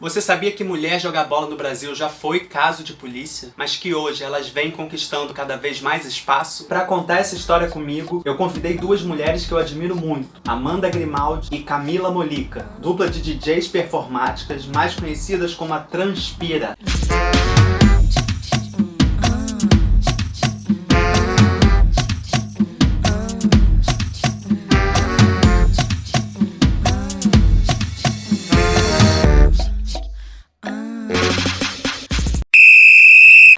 Você sabia que mulher jogar bola no Brasil já foi caso de polícia, mas que hoje elas vêm conquistando cada vez mais espaço? Para contar essa história comigo, eu convidei duas mulheres que eu admiro muito, Amanda Grimaldi e Camila Molica, dupla de DJs performáticas mais conhecidas como a Transpira.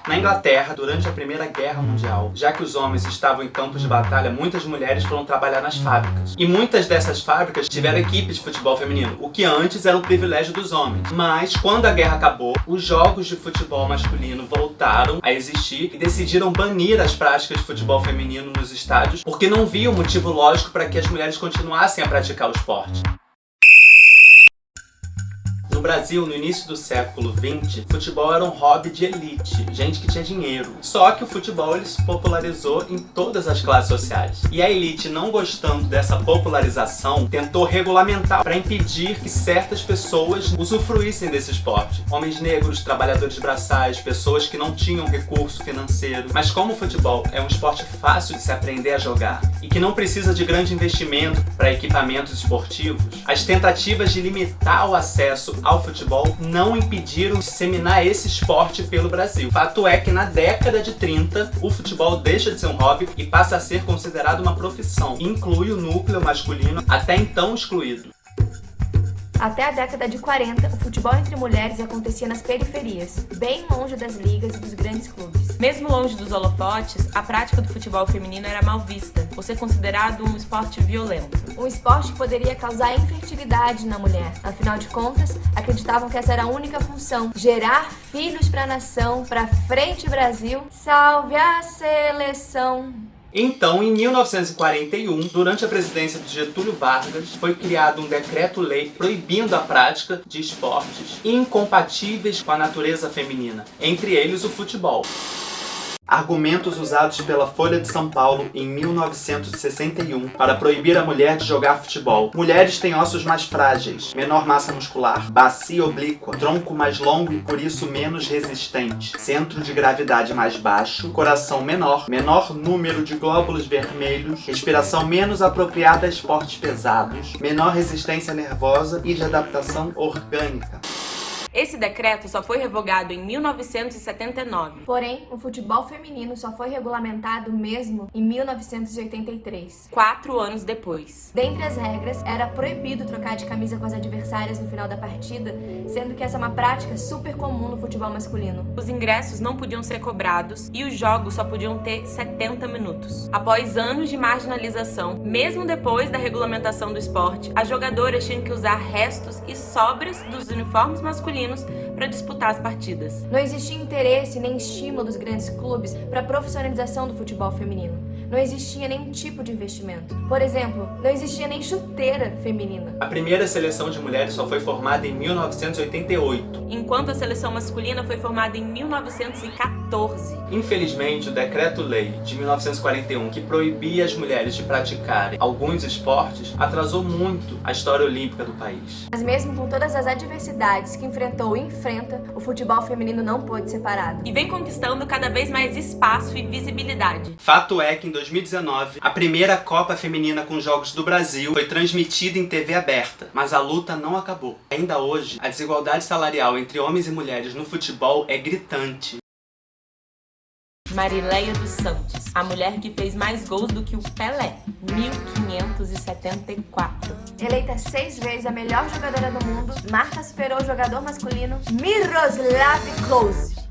Na Inglaterra, durante a Primeira Guerra Mundial, já que os homens estavam em campos de batalha, muitas mulheres foram trabalhar nas fábricas. E muitas dessas fábricas tiveram equipes de futebol feminino, o que antes era um privilégio dos homens. Mas, quando a guerra acabou, os jogos de futebol masculino voltaram a existir e decidiram banir as práticas de futebol feminino nos estádios, porque não viam motivo lógico para que as mulheres continuassem a praticar o esporte. No Brasil, no início do século XX, futebol era um hobby de elite, gente que tinha dinheiro. Só que o futebol ele se popularizou em todas as classes sociais. E a elite, não gostando dessa popularização, tentou regulamentar para impedir que certas pessoas usufruíssem desse esporte. Homens negros, trabalhadores braçais, pessoas que não tinham recurso financeiro. Mas como o futebol é um esporte fácil de se aprender a jogar e que não precisa de grande investimento para equipamentos esportivos, as tentativas de limitar o acesso ao futebol não impediram disseminar esse esporte pelo Brasil. Fato é que na década de 30, o futebol deixa de ser um hobby e passa a ser considerado uma profissão. Inclui o núcleo masculino, até então excluído. Até a década de 40, o futebol entre mulheres acontecia nas periferias, bem longe das ligas e dos grandes clubes. Mesmo longe dos holofotes, a prática do futebol feminino era mal vista, por ser considerado um esporte violento. Um esporte que poderia causar infertilidade na mulher. Afinal de contas, acreditavam que essa era a única função: gerar filhos para a nação, para frente Brasil, salve a seleção. Então, em 1941, durante a presidência de Getúlio Vargas, foi criado um decreto-lei proibindo a prática de esportes incompatíveis com a natureza feminina, entre eles o futebol. Argumentos usados pela Folha de São Paulo em 1961 para proibir a mulher de jogar futebol. Mulheres têm ossos mais frágeis, menor massa muscular, bacia oblíqua, tronco mais longo e por isso menos resistente, centro de gravidade mais baixo, coração menor, menor número de glóbulos vermelhos, respiração menos apropriada a esportes pesados, menor resistência nervosa e de adaptação orgânica. Esse decreto só foi revogado em 1979. Porém, o futebol feminino só foi regulamentado mesmo em 1983. 4 anos depois. Dentre as regras, era proibido trocar de camisa com as adversárias no final da partida, sendo que essa é uma prática super comum no futebol masculino. Os ingressos não podiam ser cobrados e os jogos só podiam ter 70 minutos. Após anos de marginalização, mesmo depois da regulamentação do esporte, as jogadoras tinham que usar restos e sobras dos uniformes masculinos para disputar as partidas. Não existia interesse nem estímulo dos grandes clubes para a profissionalização do futebol feminino. Não existia nenhum tipo de investimento. Por exemplo, não existia nem chuteira feminina. A primeira seleção de mulheres só foi formada em 1988. Enquanto a seleção masculina foi formada em 1914. Infelizmente, o Decreto-Lei de 1941, que proibia as mulheres de praticarem alguns esportes, atrasou muito a história olímpica do país. Mas mesmo com todas as adversidades que enfrentou e enfrenta, o futebol feminino não pôde ser parado. E vem conquistando cada vez mais espaço e visibilidade. Fato é que em 2019, a primeira Copa Feminina com Jogos do Brasil foi transmitida em TV aberta, mas a luta não acabou. Ainda hoje, a desigualdade salarial entre homens e mulheres no futebol é gritante. Marileia dos Santos, a mulher que fez mais gols do que o Pelé, 1574. Eleita 6 vezes a melhor jogadora do mundo, Marta superou o jogador masculino Miroslav Klose.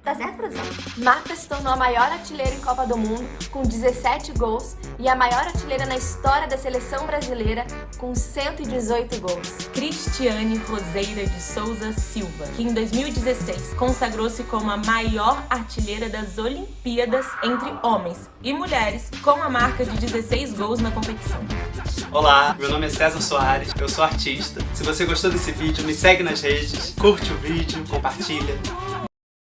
Tá certo, produção? Marta se tornou a maior artilheira em Copa do Mundo, com 17 gols, e a maior artilheira na história da seleção brasileira, com 118 gols. Cristiane Roseira de Souza Silva, que em 2016 consagrou-se como a maior artilheira das Olimpíadas entre homens e mulheres, com a marca de 16 gols na competição. Olá, meu nome é César Soares, eu sou artista. Se você gostou desse vídeo, me segue nas redes, curte o vídeo, compartilha.